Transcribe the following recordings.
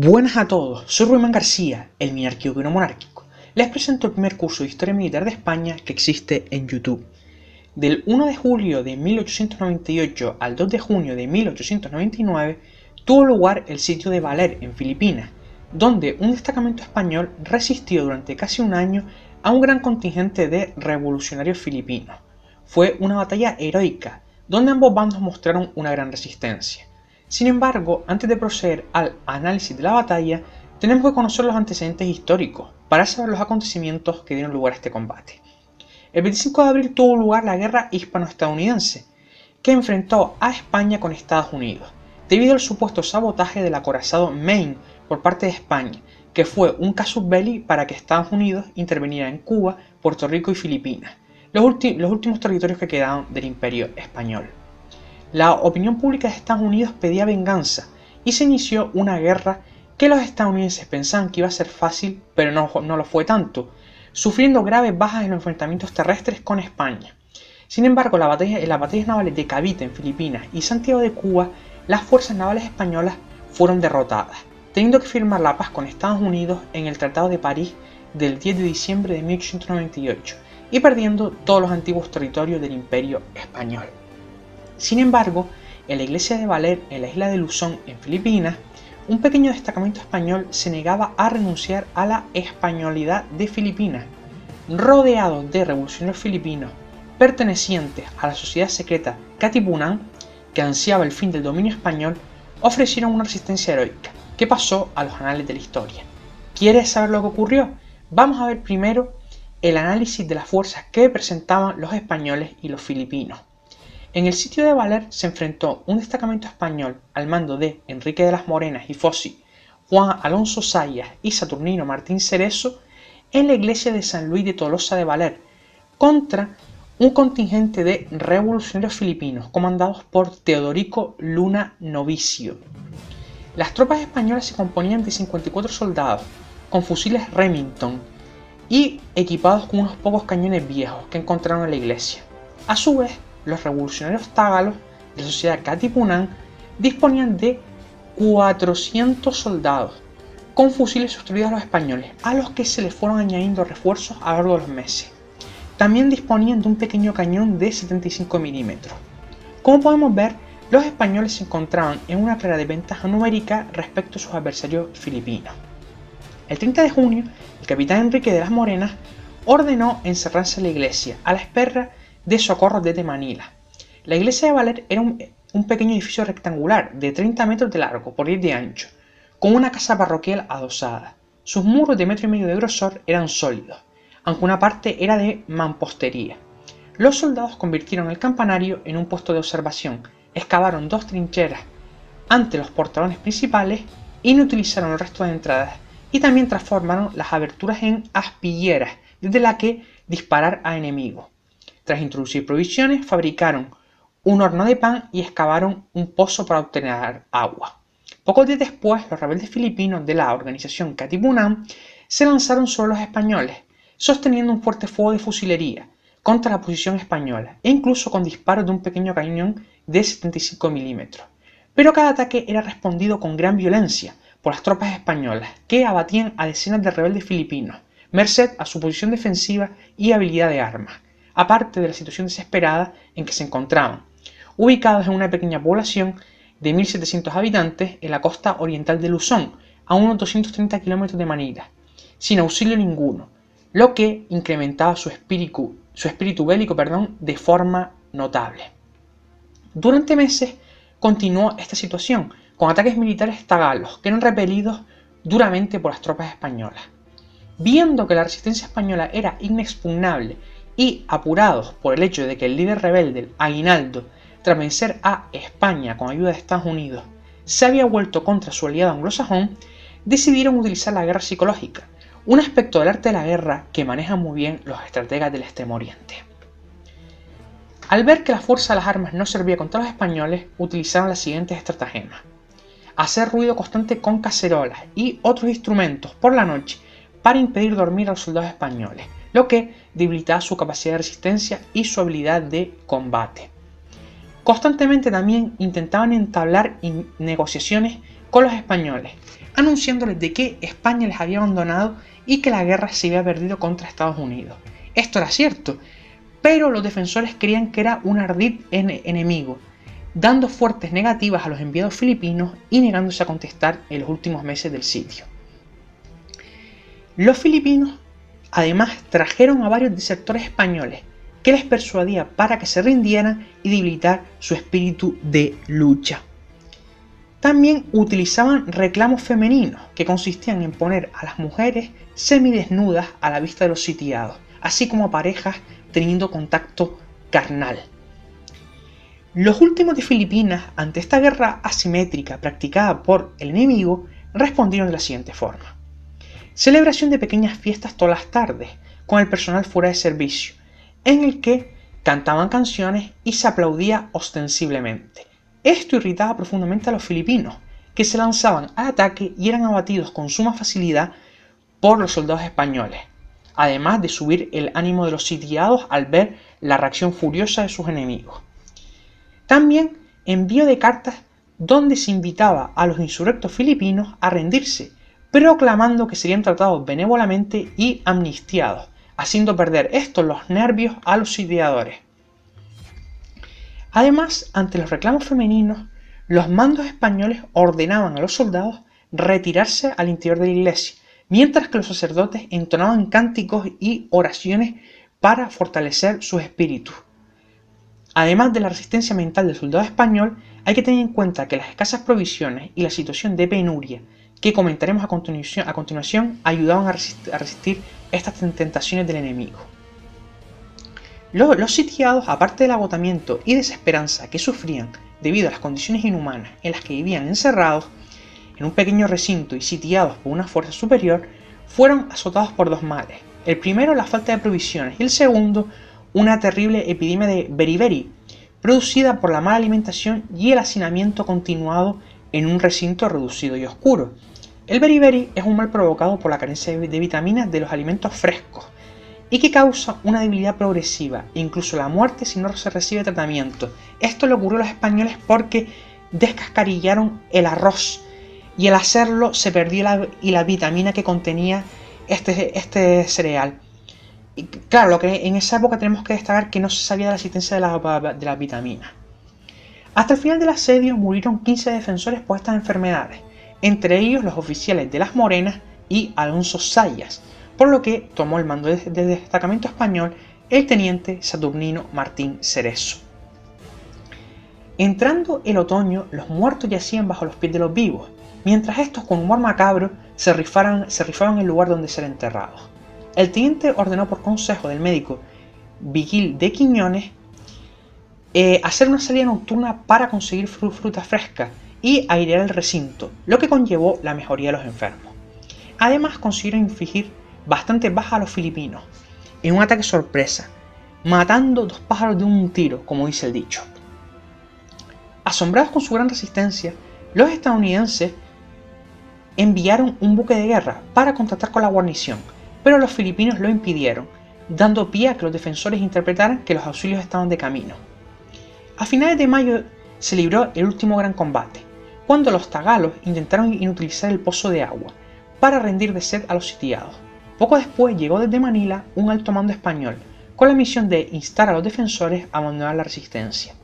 Buenas a todos, soy Ruimán García, el minarquío no monárquico. Les presento el primer curso de Historia Militar de España que existe en YouTube. Del 1 de julio de 1898 al 2 de junio de 1899 tuvo lugar el sitio de Valer en Filipinas, donde un destacamento español resistió durante casi un año a un gran contingente de revolucionarios filipinos. Fue una batalla heroica, donde ambos bandos mostraron una gran resistencia. Sin embargo, antes de proceder al análisis de la batalla, tenemos que conocer los antecedentes históricos para saber los acontecimientos que dieron lugar a este combate. El 25 de abril tuvo lugar la Guerra Hispano-Estadounidense, que enfrentó a España con Estados Unidos, debido al supuesto sabotaje del acorazado Maine por parte de España, que fue un casus belli para que Estados Unidos interviniera en Cuba, Puerto Rico y Filipinas, los últimos territorios que quedaban del Imperio Español. La opinión pública de Estados Unidos pedía venganza y se inició una guerra que los estadounidenses pensaban que iba a ser fácil, pero no lo fue tanto, sufriendo graves bajas en los enfrentamientos terrestres con España. Sin embargo, en las batallas navales de Cavite en Filipinas y Santiago de Cuba, las fuerzas navales españolas fueron derrotadas, teniendo que firmar la paz con Estados Unidos en el Tratado de París del 10 de diciembre de 1898 y perdiendo todos los antiguos territorios del Imperio Español. Sin embargo, en la iglesia de Valer, en la isla de Luzón, en Filipinas, un pequeño destacamento español se negaba a renunciar a la españolidad de Filipinas. Rodeados de revolucionarios filipinos pertenecientes a la sociedad secreta Katipunan, que ansiaba el fin del dominio español, ofrecieron una resistencia heroica que pasó a los anales de la historia. ¿Quieres saber lo que ocurrió? Vamos a ver primero el análisis de las fuerzas que presentaban los españoles y los filipinos. En el sitio de Valer se enfrentó un destacamento español al mando de Enrique de las Morenas y Foci, Juan Alonso Sayas y Saturnino Martín Cerezo en la iglesia de San Luis de Tolosa de Valer, contra un contingente de revolucionarios filipinos comandados por Teodorico Luna Novicio. Las tropas españolas se componían de 54 soldados, con fusiles Remington y equipados con unos pocos cañones viejos que encontraron en la iglesia. A su vez, los revolucionarios tágalos de la sociedad Katipunan disponían de 400 soldados con fusiles sustraídos a los españoles, a los que se les fueron añadiendo refuerzos a lo largo de los meses. También disponían de un pequeño cañón de 75 milímetros. Como podemos ver, los españoles se encontraban en una clara desventaja numérica respecto a sus adversarios filipinos. El 30 de junio, el capitán Enrique de las Morenas ordenó encerrarse en la iglesia a la espera de socorro desde Manila. La iglesia de Valer era un pequeño edificio rectangular de 30 metros de largo por 10 de ancho, con una casa parroquial adosada. Sus muros de 1,5 metros de grosor eran sólidos, aunque una parte era de mampostería. Los soldados convirtieron el campanario en un puesto de observación, excavaron 2 trincheras ante los portalones principales, inutilizaron el resto de entradas y también transformaron las aberturas en aspilleras desde las que disparar a enemigos. Tras introducir provisiones, fabricaron un horno de pan y excavaron un pozo para obtener agua. Pocos días después, los rebeldes filipinos de la organización Katipunan se lanzaron sobre los españoles, sosteniendo un fuerte fuego de fusilería contra la posición española e incluso con disparos de un pequeño cañón de 75 milímetros. Pero cada ataque era respondido con gran violencia por las tropas españolas, que abatían a decenas de rebeldes filipinos, merced a su posición defensiva y habilidad de armas, aparte de la situación desesperada en que se encontraban, ubicados en una pequeña población de 1.700 habitantes en la costa oriental de Luzón, a unos 230 kilómetros de Manila, sin auxilio ninguno, lo que incrementaba su espíritu bélico de forma notable. Durante meses continuó esta situación, con ataques militares tagalos que eran repelidos duramente por las tropas españolas. Viendo que la resistencia española era inexpugnable y apurados por el hecho de que el líder rebelde, Aguinaldo, tras vencer a España con ayuda de Estados Unidos, se había vuelto contra su aliado anglosajón, decidieron utilizar la guerra psicológica, un aspecto del arte de la guerra que manejan muy bien los estrategas del Extremo Oriente. Al ver que la fuerza de las armas no servía contra los españoles, utilizaron las siguientes estratagemas: hacer ruido constante con cacerolas y otros instrumentos por la noche para impedir dormir a los soldados españoles, lo que debilitaba su capacidad de resistencia y su habilidad de combate. Constantemente también intentaban entablar negociaciones con los españoles, anunciándoles de que España les había abandonado y que la guerra se había perdido contra Estados Unidos. Esto era cierto, pero los defensores creían que era un ardid enemigo, dando fuertes negativas a los enviados filipinos y negándose a contestar en los últimos meses del sitio. Los filipinos además trajeron a varios desertores españoles que les persuadía para que se rindieran y debilitar su espíritu de lucha. También utilizaban reclamos femeninos que consistían en poner a las mujeres semidesnudas a la vista de los sitiados, así como parejas teniendo contacto carnal. Los últimos de Filipinas, ante esta guerra asimétrica practicada por el enemigo, respondieron de la siguiente forma: celebración de pequeñas fiestas todas las tardes, con el personal fuera de servicio, en el que cantaban canciones y se aplaudía ostensiblemente. Esto irritaba profundamente a los filipinos, que se lanzaban al ataque y eran abatidos con suma facilidad por los soldados españoles, además de subir el ánimo de los sitiados al ver la reacción furiosa de sus enemigos. También envío de cartas donde se invitaba a los insurrectos filipinos a rendirse, proclamando que serían tratados benévolamente y amnistiados, haciendo perder estos los nervios a los sitiadores. Además, ante los reclamos femeninos, los mandos españoles ordenaban a los soldados retirarse al interior de la iglesia, mientras que los sacerdotes entonaban cánticos y oraciones para fortalecer sus espíritus. Además de la resistencia mental del soldado español, hay que tener en cuenta que las escasas provisiones y la situación de penuria que comentaremos a continuación ayudaban a resistir estas tentaciones del enemigo. Los sitiados, aparte del agotamiento y desesperanza que sufrían debido a las condiciones inhumanas en las que vivían encerrados en un pequeño recinto y sitiados por una fuerza superior, fueron azotados por dos males. El primero, la falta de provisiones, y el segundo, una terrible epidemia de beriberi, producida por la mala alimentación y el hacinamiento continuado en un recinto reducido y oscuro. El beriberi es un mal provocado por la carencia de vitaminas de los alimentos frescos y que causa una debilidad progresiva e incluso la muerte si no se recibe tratamiento. Esto le ocurrió a los españoles porque descascarillaron el arroz y al hacerlo se perdió la vitamina que contenía este cereal. Y claro, lo que en esa época tenemos que destacar que no se sabía de la existencia de las vitaminas. Hasta el final del asedio murieron 15 defensores por estas enfermedades, entre ellos los oficiales de las Morenas y Alonso Zayas, por lo que tomó el mando del destacamento español el teniente Saturnino Martín Cerezo. Entrando el otoño, los muertos yacían bajo los pies de los vivos, mientras estos con humor macabro se rifaban el lugar donde ser enterrados. El teniente ordenó por consejo del médico Vigil de Quiñones hacer una salida nocturna para conseguir fruta fresca y airear el recinto, lo que conllevó la mejoría de los enfermos. Además consiguieron infligir bastantes bajas a los filipinos en un ataque sorpresa, matando dos pájaros de un tiro, como dice el dicho. Asombrados con su gran resistencia, los estadounidenses enviaron un buque de guerra para contactar con la guarnición, pero los filipinos lo impidieron, dando pie a que los defensores interpretaran que los auxilios estaban de camino. A finales de mayo se libró el último gran combate, cuando los tagalos intentaron inutilizar el pozo de agua para rendir de sed a los sitiados. Poco después llegó desde Manila un alto mando español, con la misión de instar a los defensores a abandonar la resistencia.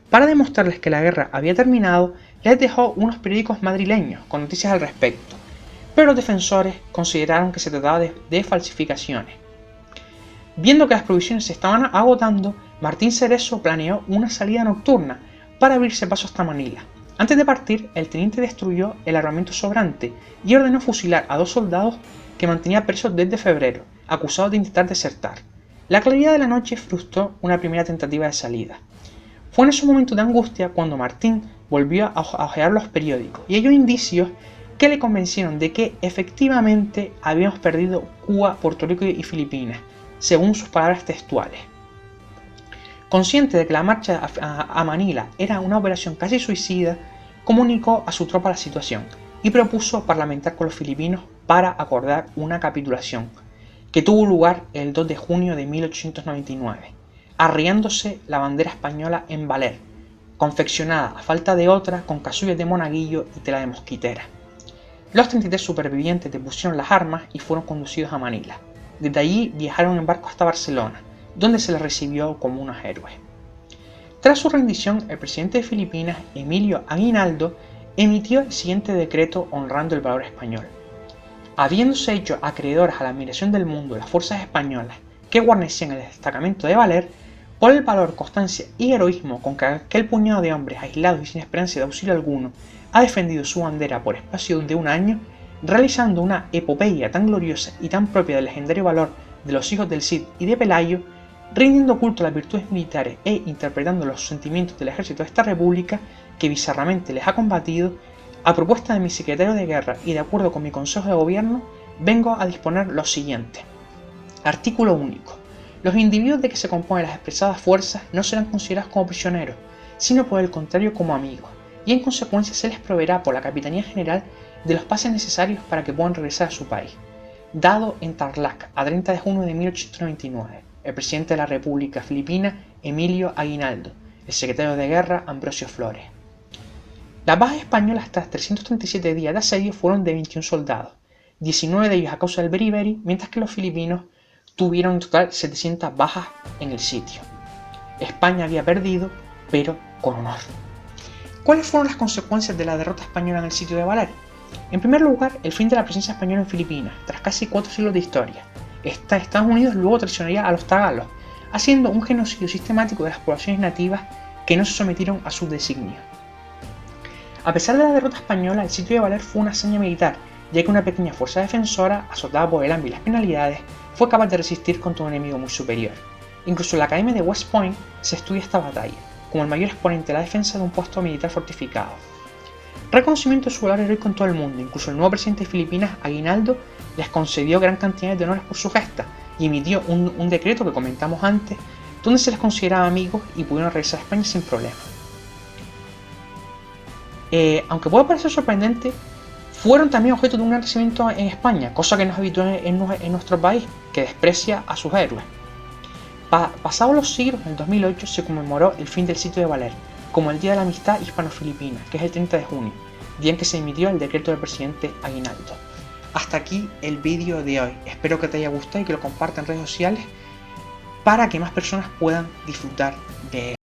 Para demostrarles que la guerra había terminado, les dejó unos periódicos madrileños con noticias al respecto, pero los defensores consideraron que se trataba de falsificaciones. Viendo que las provisiones se estaban agotando, Martín Cerezo planeó una salida nocturna para abrirse paso hasta Manila. Antes de partir, el teniente destruyó el armamento sobrante y ordenó fusilar a dos soldados que mantenía presos desde febrero, acusados de intentar desertar. La claridad de la noche frustró una primera tentativa de salida. Fue en esos momentos de angustia cuando Martín volvió a hojear los periódicos y halló indicios que le convencieron de que efectivamente habíamos perdido Cuba, Puerto Rico y Filipinas, según sus palabras textuales. Consciente de que la marcha a Manila era una operación casi suicida, comunicó a su tropa la situación y propuso parlamentar con los filipinos para acordar una capitulación, que tuvo lugar el 2 de junio de 1899, arriándose la bandera española en Valer, confeccionada a falta de otra con casullas de monaguillo y tela de mosquitera. Los 33 supervivientes depusieron las armas y fueron conducidos a Manila. Desde allí viajaron en barco hasta Barcelona, donde se les recibió como unos héroes. Tras su rendición, el presidente de Filipinas, Emilio Aguinaldo, emitió el siguiente decreto honrando el valor español. Habiéndose hecho acreedoras a la admiración del mundo las fuerzas españolas que guarnecían el destacamento de Valer, por el valor, constancia y heroísmo con que aquel puñado de hombres aislados y sin esperanza de auxilio alguno ha defendido su bandera por espacio de un año, realizando una epopeya tan gloriosa y tan propia del legendario valor de los hijos del Cid y de Pelayo, rindiendo culto a las virtudes militares e interpretando los sentimientos del ejército de esta república que bizarramente les ha combatido, a propuesta de mi secretario de guerra y de acuerdo con mi consejo de gobierno, vengo a disponer lo siguiente. Artículo único. Los individuos de que se componen las expresadas fuerzas no serán considerados como prisioneros, sino por el contrario como amigos, y en consecuencia se les proveerá por la Capitanía General de los pases necesarios para que puedan regresar a su país. Dado en Tarlac, a 30 de junio de 1899, el presidente de la República Filipina, Emilio Aguinaldo, el secretario de guerra, Ambrosio Flores. Las bajas españolas tras 337 días de asedio fueron de 21 soldados, 19 de ellos a causa del beriberi, mientras que los filipinos tuvieron en total 700 bajas en el sitio. España había perdido, pero con honor. ¿Cuáles fueron las consecuencias de la derrota española en el sitio de Valer? En primer lugar, el fin de la presencia española en Filipinas, tras casi 4 siglos de historia. Estados Unidos luego traicionaría a los tagalos, haciendo un genocidio sistemático de las poblaciones nativas que no se sometieron a sus designios. A pesar de la derrota española, el sitio de Valer fue una hazaña militar, ya que una pequeña fuerza defensora, azotada por el hambre y las penalidades, fue capaz de resistir contra un enemigo muy superior. Incluso en la Academia de West Point se estudia esta batalla, como el mayor exponente de la defensa de un puesto militar fortificado. Reconocimiento de su valor heroico en todo el mundo, incluso el nuevo presidente de Filipinas, Aguinaldo, les concedió gran cantidad de honores por su gesta y emitió un decreto que comentamos antes, donde se les consideraba amigos y pudieron regresar a España sin problema. Aunque pueda parecer sorprendente, fueron también objeto de un gran recibimiento en España, cosa que no es habitual en nuestro país, que desprecia a sus héroes. Pasados los siglos, en el 2008 se conmemoró el fin del sitio de Valer, como el Día de la Amistad Hispano-Filipina, que es el 30 de junio, día en que se emitió el decreto del presidente Aguinaldo. Hasta aquí el vídeo de hoy, espero que te haya gustado y que lo compartas en redes sociales para que más personas puedan disfrutar de él.